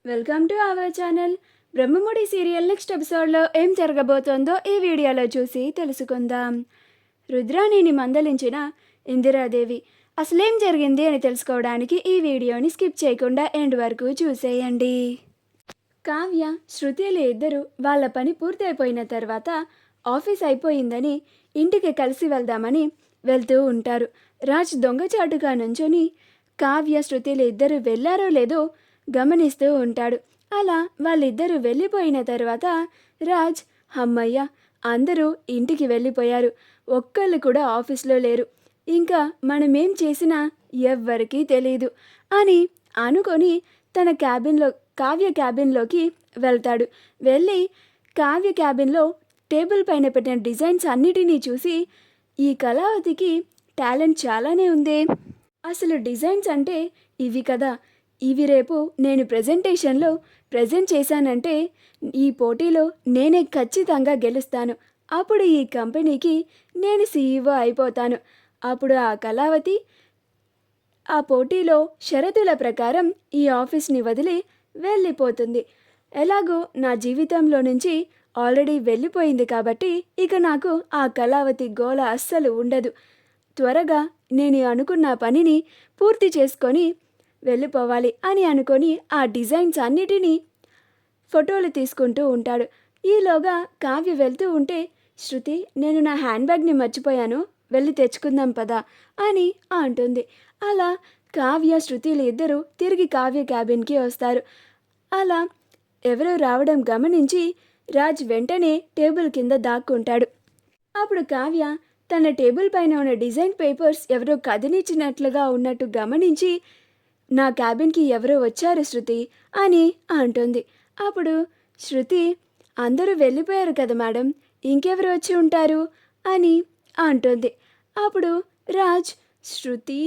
Welcome to our channel. Brahmamudi serial next ఎపిసోడ్లో ఏం జరగబోతోందో ఈ వీడియోలో చూసి తెలుసుకుందాం. రుద్రాణిని మందలించిన ఇందిరాదేవి అసలేం జరిగింది అని తెలుసుకోవడానికి ఈ వీడియోని స్కిప్ చేయకుండా ఎండ్ వరకు చూసేయండి. కావ్య, శృతిలు ఇద్దరు వాళ్ళ పని పూర్తయిపోయిన తర్వాత ఆఫీస్ అయిపోయిందని ఇంటికి కలిసి వెళ్దామని వెళ్తూ ఉంటారు. రాజ్ దొంగచాటుగా నుంచొని కావ్య, శృతిలు ఇద్దరు వెళ్ళారో లేదో గమనిస్తూ ఉంటాడు. అలా వాళ్ళిద్దరూ వెళ్ళిపోయిన తర్వాత రాజ్, అమ్మయ్య, అందరూ ఇంటికి వెళ్ళిపోయారు, ఒక్కళ్ళు కూడా ఆఫీస్లో లేరు, ఇంకా మనమేం చేసినా ఎవ్వరికీ తెలీదు అని అనుకొని తన కావ్య క్యాబిన్లోకి వెళ్తాడు. వెళ్ళి కావ్య క్యాబిన్లో టేబుల్ పైన పెట్టిన డిజైన్స్ అన్నిటినీ చూసి, ఈ కళావతికి టాలెంట్ చాలానే ఉందే, అసలు డిజైన్స్ అంటే ఇవి కదా, ఇవి రేపు నేను ప్రెజెంటేషన్లో ప్రజెంట్ చేశానంటే ఈ పోటీలో నేనే ఖచ్చితంగా గెలుస్తాను, అప్పుడు ఈ కంపెనీకి నేను సీఈఓ అయిపోతాను, అప్పుడు ఆ కళావతి ఆ పోటీలో షరతుల ప్రకారం ఈ ఆఫీస్ని వదిలి వెళ్ళిపోతుంది. ఎలాగో నా జీవితంలో నుంచి ఆల్రెడీ వెళ్ళిపోయింది కాబట్టి ఇక నాకు ఆ కళావతి గోల అస్సలు ఉండదు. త్వరగా నేను అనుకున్న పనిని పూర్తి చేసుకొని వెళ్ళిపోవాలి అని అనుకొని ఆ డిజైన్స్ అన్నిటినీ ఫోటోలు తీసుకుంటూ ఉంటాడు. ఈలోగా కావ్య వెళ్తూ ఉంటే, శృతి, నేను నా హ్యాండ్ బ్యాగ్ని మర్చిపోయాను, వెళ్ళి తెచ్చుకుందాం పదా అని అంటుంది. అలా కావ్య, శృతిలు ఇద్దరూ తిరిగి కావ్య క్యాబిన్కి వస్తారు. అలా ఎవరో రావడం గమనించి రాజ్ వెంటనే టేబుల్ కింద దాక్కుంటాడు. అప్పుడు కావ్య తన టేబుల్ పైన ఉన్న డిజైన్ పేపర్స్ ఎవరో కదిలించినట్లుగా ఉన్నట్టు గమనించి, నా క్యాబిన్కి ఎవరో వచ్చారు శృతి అని అంటుంది. అప్పుడు శృతి, అందరూ వెళ్ళిపోయారు కదా మేడం, ఇంకెవరు వచ్చి ఉంటారు అని అంటుంది. అప్పుడు రాజ్, శృతి,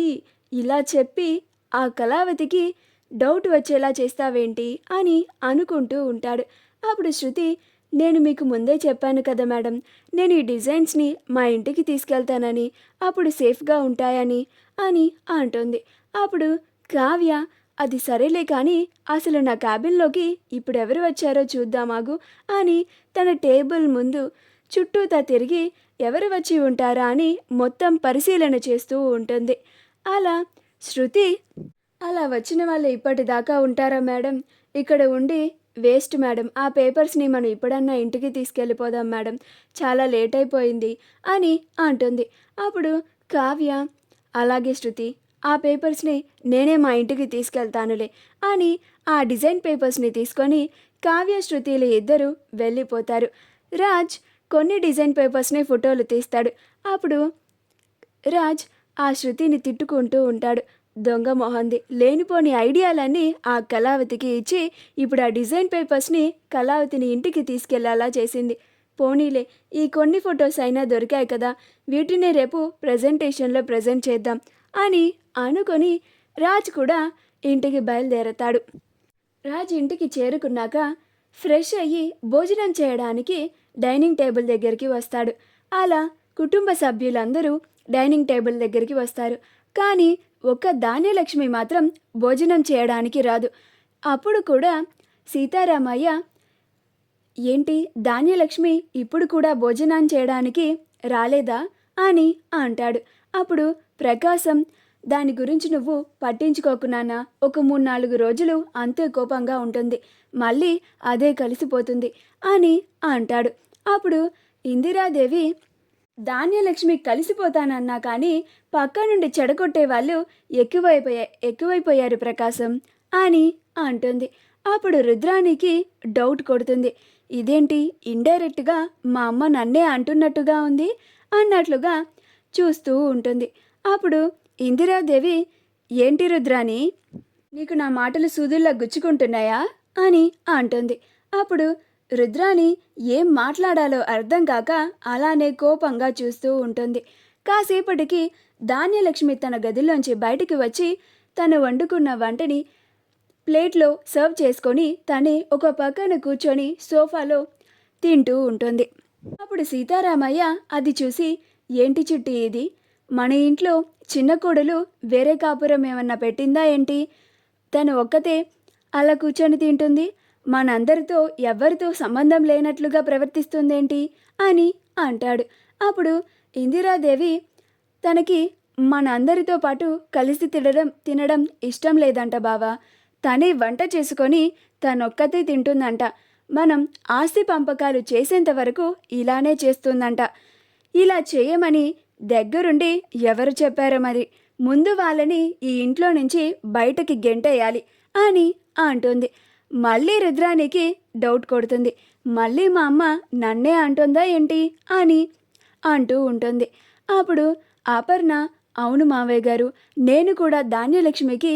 ఇలా చెప్పి ఆ కళావతికి డౌట్ వచ్చేలా చేస్తావేంటి అని అనుకుంటూ ఉంటాడు. అప్పుడు శృతి, నేను మీకు ముందే చెప్పాను కదా మేడం, నేను ఈ డిజైన్స్ని మా ఇంటికి తీసుకెళ్తానని, అప్పుడు సేఫ్గా ఉంటాయని అని అంటుంది. అప్పుడు కావ్య, అది సరేలే కానీ అసలు నా క్యాబిన్లోకి ఇప్పుడు ఎవరు వచ్చారో చూద్దామాగు అని తన టేబుల్ ముందు చుట్టూతా తిరిగి ఎవరు వచ్చి ఉంటారా అని మొత్తం పరిశీలన చేస్తూ ఉంటుంది. అలా శృతి, అలా వచ్చిన వాళ్ళు ఇప్పటిదాకా ఉంటారా మేడం, ఇక్కడ ఉండి వేస్ట్ మేడం, ఆ పేపర్స్ని మనం ఇప్పుడన్నా ఇంటికి తీసుకెళ్ళిపోదాం మేడం, చాలా లేట్ అయిపోయింది అని అంటుంది. అప్పుడు కావ్య, అలాగే శృతి, ఆ పేపర్స్ని నేనే మా ఇంటికి తీసుకెళ్తానులే అని ఆ డిజైన్ పేపర్స్ని తీసుకొని కావ్య, శృతిలు ఇద్దరు వెళ్ళిపోతారు. రాజ్ కొన్ని డిజైన్ పేపర్స్ని ఫోటోలు తీస్తాడు. అప్పుడు రాజ్ ఆ శృతిని తిట్టుకుంటూ ఉంటాడు. దొంగ మొహంది, లేనిపోని ఐడియాలన్నీ ఆ కళావతికి ఇచ్చి ఇప్పుడు ఆ డిజైన్ పేపర్స్ని కళావతిని ఇంటికి తీసుకెళ్లేలా చేసింది. పోనీలే, ఈ కొన్ని ఫొటోస్ అయినా దొరికాయి కదా, వీటినే రేపు ప్రజెంటేషన్లో ప్రజెంట్ చేద్దాం అని అనుకొని రాజ్ కూడా ఇంటికి బయలుదేరతాడు. రాజ్ ఇంటికి చేరుకున్నాక ఫ్రెష్ అయ్యి భోజనం చేయడానికి డైనింగ్ టేబుల్ దగ్గరికి వస్తాడు. అలా కుటుంబ సభ్యులందరూ డైనింగ్ టేబుల్ దగ్గరికి వస్తారు. కానీ ఒక్క ధాన్యలక్ష్మి మాత్రం భోజనం చేయడానికి రాదు. అప్పుడు కూడా సీతారామయ్య, ఏంటి ధాన్యలక్ష్మి ఇప్పుడు కూడా భోజనం చేయడానికి రాలేదా అని అంటాడు. అప్పుడు ప్రకాశం, దాని గురించి నువ్వు పట్టించుకోకు నాన్న, ఒక 3-4 రోజులు అంతే కోపంగా ఉంటుంది, మళ్ళీ అదే కలిసిపోతుంది అని అంటాడు. అప్పుడు ఇందిరాదేవి, ధాన్యలక్ష్మి కలిసిపోతానన్నా కానీ పక్క నుండి చెడగొట్టే వాళ్ళు ఎక్కువైపోయారు ప్రకాశం అని అంటుంది. అప్పుడు రుద్రానికి డౌట్ కొడుతుంది. ఇదేంటి, ఇండైరెక్ట్గా మా అమ్మ నన్నే అంటున్నట్టుగా ఉంది అన్నట్లుగా చూస్తూ ఉంటుంది. అప్పుడు ఇందిరాదేవి, ఏంటి రుద్రాని, నీకు నా మాటలు సూదుల్లా గుచ్చుకుంటున్నాయా అని అంటుంది. అప్పుడు రుద్రాని ఏం మాట్లాడాలో అర్థం కాక అలానే కోపంగా చూస్తూ ఉంటుంది. కాసేపటికి ధాన్యలక్ష్మి తన గదిలోంచి బయటికి వచ్చి తను వండుకున్న వంటని ప్లేట్లో సర్వ్ చేసుకొని తనే ఒక పక్కన కూర్చొని సోఫాలో తింటూ ఉంటుంది. అప్పుడు సీతారామయ్య అది చూసి, ఏంటి చిట్టి ఇది, మన ఇంట్లో చిన్న కోడలు వేరే కాపురం ఏమన్నా పెట్టిందా ఏంటి, తను ఒక్కతే అలా కూర్చొని తింటుంది. మనందరితో ఎవ్వరితో సంబంధం లేనట్లుగా ప్రవర్తిస్తుందేంటి అని అంటాడు. అప్పుడు ఇందిరాదేవి తనకి మనందరితో పాటు కలిసి తినడం ఇష్టం లేదంట బావా. తనే వంట చేసుకొని తనొక్కతే తింటుందంట. మనం ఆస్తి పంపకాలు చేసేంత వరకు ఇలానే చేస్తుందంట. ఇలా చేయమని దగ్గరుండి ఎవరు చెప్పారో మరి. ముందు వాళ్ళని ఈ ఇంట్లో నుంచి బయటకి గెంటేయాలి అని అంటుంది. మళ్ళీ రుద్రానికి డౌట్ కొడుతుంది. మళ్ళీ మా అమ్మ నన్నే అంటుందా ఏంటి అని అంటూ ఉంటుంది. అప్పుడు అపర్ణ, అవును మావయ్య గారు, నేను కూడా ధాన్యలక్ష్మికి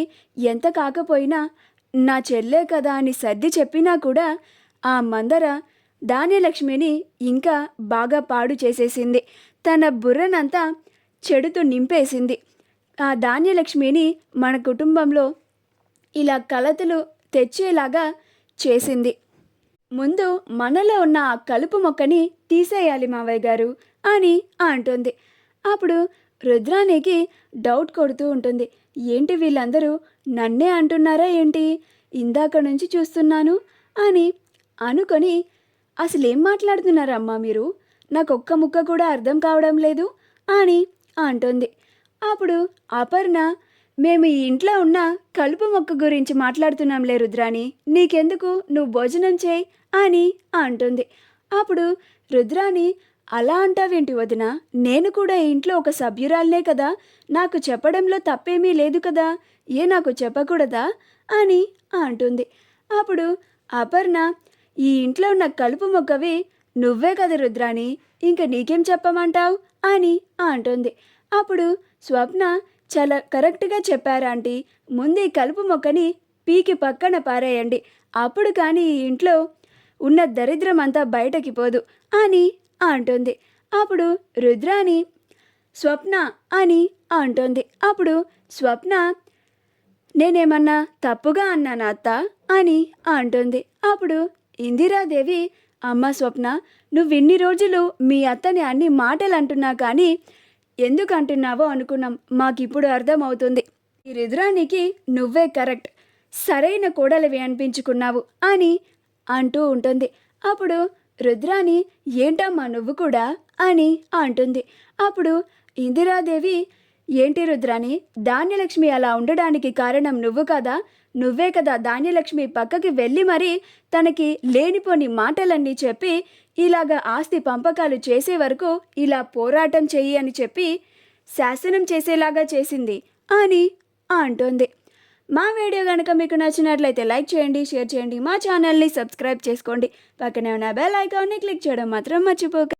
ఎంత కాకపోయినా నా చెల్లే కదా అని సర్ది చెప్పినా కూడా ఆ మందర ధాన్యలక్ష్మిని ఇంకా బాగా పాడు చేసేసింది. తన బుర్రనంతా చెడుతో నింపేసింది. ఆ ధాన్యలక్ష్మిని మన కుటుంబంలో ఇలా కలతలు తెచ్చేలాగా చేసింది. ముందు మనలో ఉన్న ఆ కలుపు మొక్కని తీసేయాలి మావయ్య గారు అని అంటుంది. అప్పుడు రుద్రానికి డౌట్ కొడుతూ ఉంటుంది. ఏంటి వీళ్ళందరూ నన్నే అంటున్నారా ఏంటి, ఇందాక నుంచి చూస్తున్నాను అని అనుకొని, అసలేం మాట్లాడుతున్నారమ్మా మీరు, నాకు ఒక్క ముక్క కూడా అర్థం కావడం లేదు అని అంటుంది. అప్పుడు అపర్ణ, మేము ఈ ఇంట్లో ఉన్న కలుపు మొక్క గురించి మాట్లాడుతున్నాంలే రుద్రాని, నీకెందుకు, నువ్వు భోజనం చేయి అని అంటుంది. అప్పుడు రుద్రాని, అలా అంటావేంటి వదిన, నేను కూడా ఈ ఇంట్లో ఒక సభ్యురాలనే కదా, నాకు చెప్పడంలో తప్పేమీ లేదు కదా, నాకు చెప్పకూడదా అని అంటుంది. అప్పుడు అపర్ణ, ఈ ఇంట్లో ఉన్న కలుపు మొక్కవి నువ్వే కదా రుద్రాని, ఇంక నీకేం చెప్పమంటావు అని అంటుంది. అప్పుడు స్వప్న, చాలా కరెక్ట్గా చెప్పారా ఆంటీ, ముందు ఈ కలుపు మొక్కని పీకి పక్కన పారేయండి, అప్పుడు కానీ ఈ ఇంట్లో ఉన్న దరిద్రం అంతా బయటకి పోదు అని అంటుంది. అప్పుడు రుద్రాని స్వప్న అని అంటుంది. అప్పుడు స్వప్న, నేనేమన్నా తప్పుగా అన్నానా అత్త అని అంటుంది. అప్పుడు ఇందిరాదేవి, అమ్మ స్వప్న, నువ్వు ఇన్ని రోజులు మీ అత్తని అన్ని మాటలు అంటున్నా కానీ ఎందుకు అంటున్నావో అనుకున్నాం, మాకిప్పుడు అర్థమవుతుంది. ఈ రుద్రానికి నువ్వే కరెక్ట్, సరైన కోడలివి అనిపించుకున్నావు అని అంటూ ఉంటుంది. అప్పుడు రుద్రాని, ఏంటమ్మా నువ్వు కూడా అని అంటుంది. అప్పుడు ఇందిరాదేవి, ఏంటి రుద్రాని, ధాన్యలక్ష్మి అలా ఉండడానికి కారణం నువ్వు కదా, నువ్వే కదా ధాన్యలక్ష్మి పక్కకి వెళ్ళి మరీ తనకి లేనిపోని మాటలన్నీ చెప్పి ఇలాగా ఆస్తి పంపకాలు చేసే వరకు ఇలా పోరాటం చెయ్యి అని చెప్పి శాసనం చేసేలాగా చేసింది అని అంటుంది. మా వీడియో కనుక మీకు నచ్చినట్లయితే లైక్ చేయండి, షేర్ చేయండి, మా ఛానల్ని సబ్స్క్రైబ్ చేసుకోండి, పక్కనే ఉన్న బెల్ ఐకాన్ని క్లిక్ చేయడం మాత్రం మర్చిపోకండి.